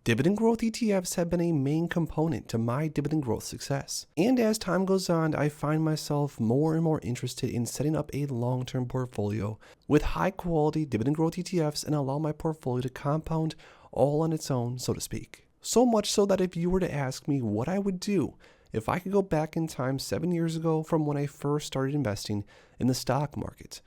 Dividend growth ETFs have been a main component to my dividend growth success. And as time goes on, I find myself more and more interested in setting up a long-term portfolio with high-quality dividend growth ETFs and allow my portfolio to compound all on its own, so to speak. So much so that if you were to ask me what I would do if I could go back in time 7 years ago from when I first started investing in the stock market,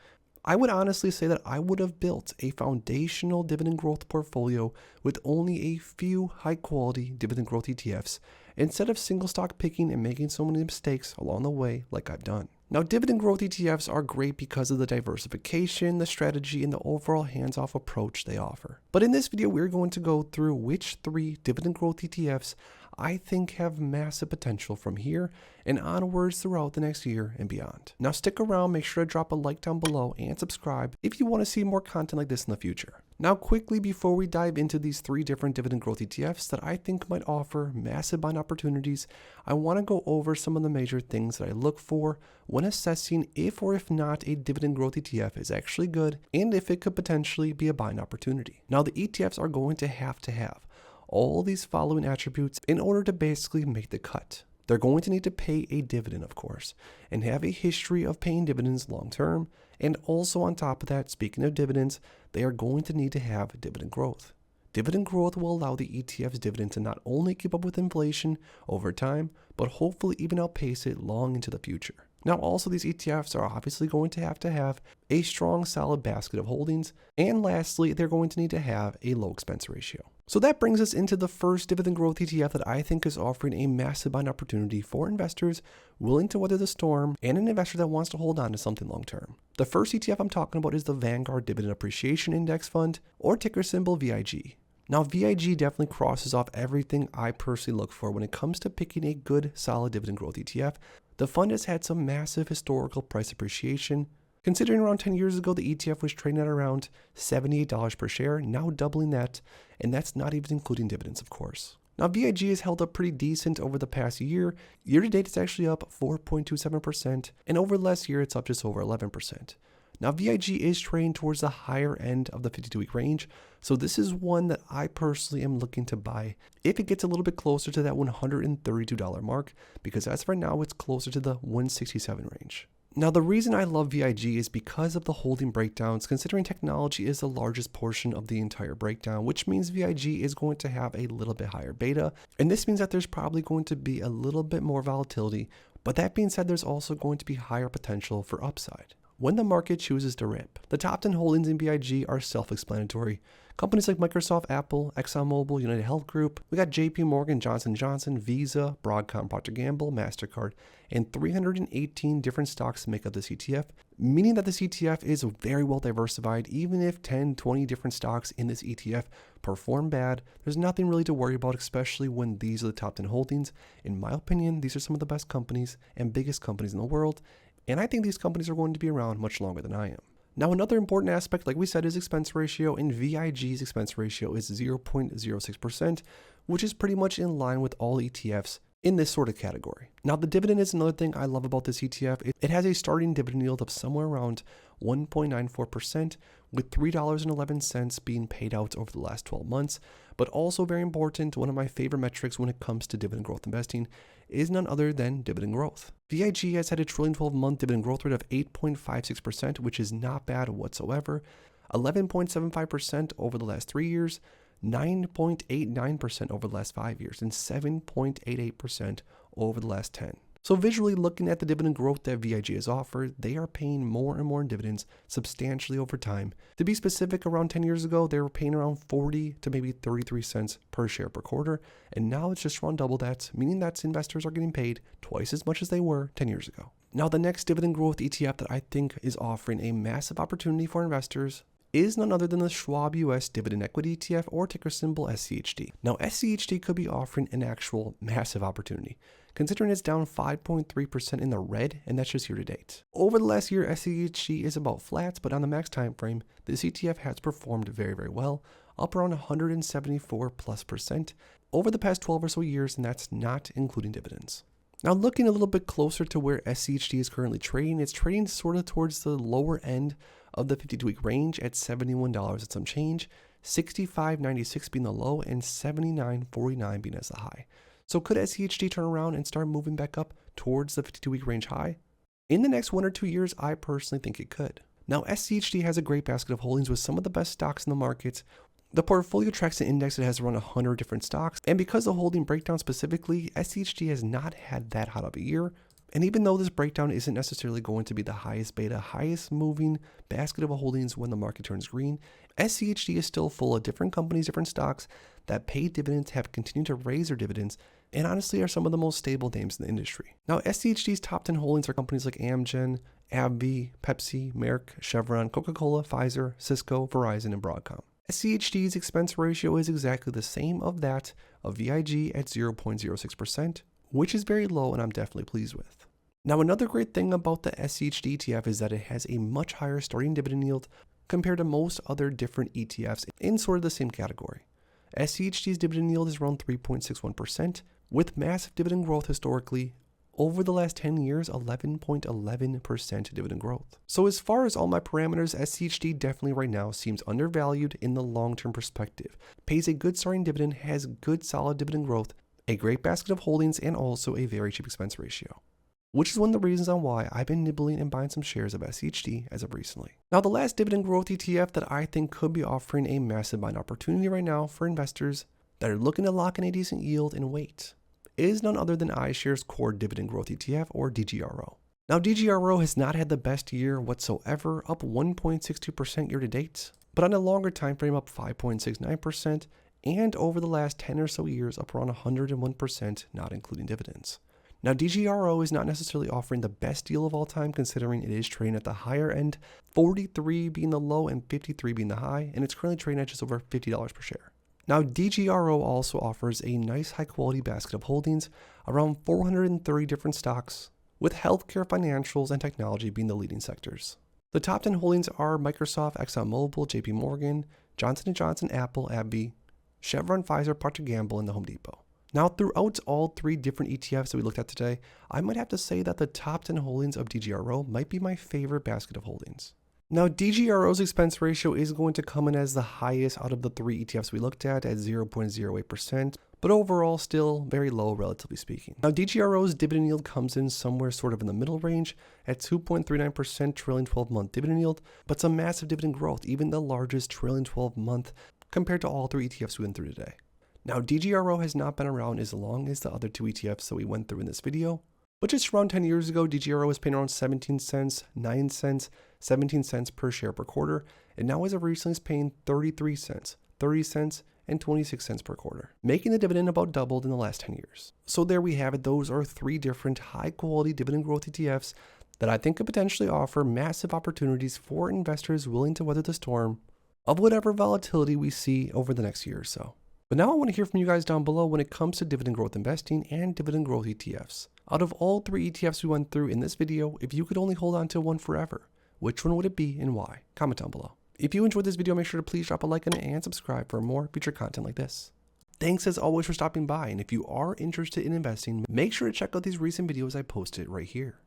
I would honestly say that I would have built a foundational dividend growth portfolio with only a few high-quality dividend growth ETFs instead of single stock picking and making so many mistakes along the way like I've done. Now, dividend growth ETFs are great because of the diversification, the strategy, and the overall hands-off approach they offer. But in this video, we're going to go through which 3 dividend growth ETFs I think have massive potential from here and onwards throughout the next year and beyond. Now stick around, make sure to drop a like down below and subscribe if you want to see more content like this in the future. Now quickly, before we dive into these 3 different dividend growth ETFs that I think might offer massive buying opportunities, I want to go over some of the major things that I look for when assessing if or if not a dividend growth ETF is actually good and if it could potentially be a buying opportunity. Now the ETFs are going to have all these following attributes in order to basically make the cut. They're going to need to pay a dividend, of course, and have a history of paying dividends long term. And also on top of that, speaking of dividends, they are going to need to have dividend growth. Dividend growth will allow the ETF's dividend to not only keep up with inflation over time, but hopefully even outpace it long into the future. Now also, these ETFs are obviously going to have a strong solid basket of holdings, and lastly, they're going to need to have a low expense ratio. So that brings us into the first dividend growth ETF that I think is offering a massive buying opportunity for investors willing to weather the storm and an investor that wants to hold on to something long term. The first ETF I'm talking about is the Vanguard Dividend Appreciation Index Fund, or ticker symbol VIG. Now, VIG definitely crosses off everything I personally look for when it comes to picking a good, solid dividend growth ETF. The fund has had some massive historical price appreciation. Considering around 10 years ago, the ETF was trading at around $78 per share, now doubling that, and that's not even including dividends, of course. Now, VIG has held up pretty decent over the past year. Year to date, it's actually up 4.27%, and over the last year, it's up just over 11%. Now, VIG is trading towards the higher end of the 52-week range, so this is one that I personally am looking to buy if it gets a little bit closer to that $132 mark, because as of right now, it's closer to the $167 range. Now, the reason I love VIG is because of the holding breakdowns, considering technology is the largest portion of the entire breakdown, which means VIG is going to have a little bit higher beta, and this means that there's probably going to be a little bit more volatility, but that being said, there's also going to be higher potential for upside when the market chooses to rip. The top 10 holdings in VIG are self-explanatory. Companies like Microsoft, Apple, ExxonMobil, United Health Group, we got JP Morgan, Johnson & Johnson, Visa, Broadcom, Procter & Gamble, MasterCard, and 318 different stocks make up this ETF, meaning that this ETF is very well diversified. Even if 10, 20 different stocks in this ETF perform bad, there's nothing really to worry about, especially when these are the top 10 holdings. In my opinion, these are some of the best companies and biggest companies in the world, and I think these companies are going to be around much longer than I am. Now, another important aspect, like we said, is expense ratio, and VIG's expense ratio is 0.06%, which is pretty much in line with all ETFs in this sort of category. Now, the dividend is another thing I love about this ETF. It has a starting dividend yield of somewhere around 1.94%, with $3.11 being paid out over the last 12 months. But also very important, one of my favorite metrics when it comes to dividend growth investing is none other than dividend growth. VIG has had a trailing 12-month dividend growth rate of 8.56%, which is not bad whatsoever, 11.75% over the last 3 years, 9.89% over the last 5 years, and 7.88% over the last 10. So visually looking at the dividend growth that VIG has offered, they are paying more and more in dividends substantially over time. To be specific, around 10 years ago, they were paying around 40 to maybe 33 cents per share per quarter, and now it's just around double that, meaning that investors are getting paid twice as much as they were 10 years ago. Now, the next dividend growth ETF that I think is offering a massive opportunity for investors is none other than the Schwab US Dividend Equity ETF, or ticker symbol SCHD. Now, SCHD could be offering an actual massive opportunity, considering it's down 5.3% in the red, and that's just year to date. Over the last year, SCHD is about flat, but on the max time frame, this ETF has performed very, very well, up around 174+% over the past 12 or so years, and that's not including dividends. Now, looking a little bit closer to where SCHD is currently trading, it's trading sort of towards the lower end of the 52-week range at $71 and some change. 65.96 being the low, and 79.49 being as the high. So could SCHD turn around and start moving back up towards the 52-week range high? In the next 1 or 2 years, I personally think it could. Now, SCHD has a great basket of holdings with some of the best stocks in the market. The portfolio tracks an index that has around 100 different stocks, and because of holding breakdown specifically, SCHD has not had that hot of a year. And even though this breakdown isn't necessarily going to be the highest beta, highest moving basket of holdings when the market turns green, SCHD is still full of different companies, different stocks that pay dividends, have continued to raise their dividends, and honestly are some of the most stable names in the industry. Now, SCHD's top 10 holdings are companies like Amgen, abbvie, Pepsi, Merck, Chevron, Coca-Cola, Pfizer, Cisco, Verizon, and Broadcom. SCHD's expense ratio is exactly the same of that of VIG at 0.06%, which is very low and I'm definitely pleased with. Now, another great thing about the SCHD ETF is that it has a much higher starting dividend yield compared to most other different ETFs in sort of the same category. SCHD's dividend yield is around 3.61%, with massive dividend growth historically. Over the last 10 years, 11.11% dividend growth. So as far as all my parameters, SCHD definitely right now seems undervalued in the long-term perspective. Pays a good starting dividend, has good solid dividend growth, a great basket of holdings, and also a very cheap expense ratio. Which is one of the reasons on why I've been nibbling and buying some shares of SCHD as of recently. Now, the last dividend growth ETF that I think could be offering a massive buying opportunity right now for investors that are looking to lock in a decent yield and wait is none other than Ishares Core Dividend Growth ETF, or DGRO. Now, DGRO has not had the best year whatsoever, up 1.62% year to date, but on a longer time frame up 5.69%, and over the last 10 or so years up around 101%, not including dividends. Now, DGRO is not necessarily offering the best deal of all time, considering it is trading at the higher end, 43 being the low and 53 being the high, and it's currently trading at just over $50 per share. Now, DGRO also offers a nice high quality basket of holdings, around 430 different stocks, with healthcare, financials, and technology being the leading sectors. The top 10 holdings are Microsoft, ExxonMobil, JP Morgan, Johnson & Johnson, Apple, abbvie, Chevron, Pfizer, Procter & Gamble, and the Home Depot. Now, throughout all 3 different ETFs that we looked at today, I might have to say that the top 10 holdings of DGRO might be my favorite basket of holdings. Now, DGRO's expense ratio is going to come in as the highest out of the 3 ETFs we looked at 0.08%, but overall still very low relatively speaking. Now, DGRO's dividend yield comes in somewhere sort of in the middle range at 2.39% trailing 12-month dividend yield, but some massive dividend growth, even the largest trailing 12-month compared to all 3 ETFs we went through today. Now, DGRO has not been around as long as the other 2 ETFs that we went through in this video, but just around 10 years ago, DGRO was paying around 17 cents, 9 cents, 17 cents per share per quarter, and now as of recently is paying 33 cents, 30 cents, and 26 cents per quarter, making the dividend about doubled in the last 10 years. So there we have it. Those are 3 different high-quality dividend growth ETFs that I think could potentially offer massive opportunities for investors willing to weather the storm of whatever volatility we see over the next year or so. But now I want to hear from you guys down below when it comes to dividend growth investing and dividend growth ETFs. Out of all 3 ETFs we went through in this video, if you could only hold on to one forever, which one would it be and why? Comment down below. If you enjoyed this video, make sure to please drop a like on it and subscribe for more future content like this. Thanks as always for stopping by, and if you are interested in investing, make sure to check out these recent videos I posted right here.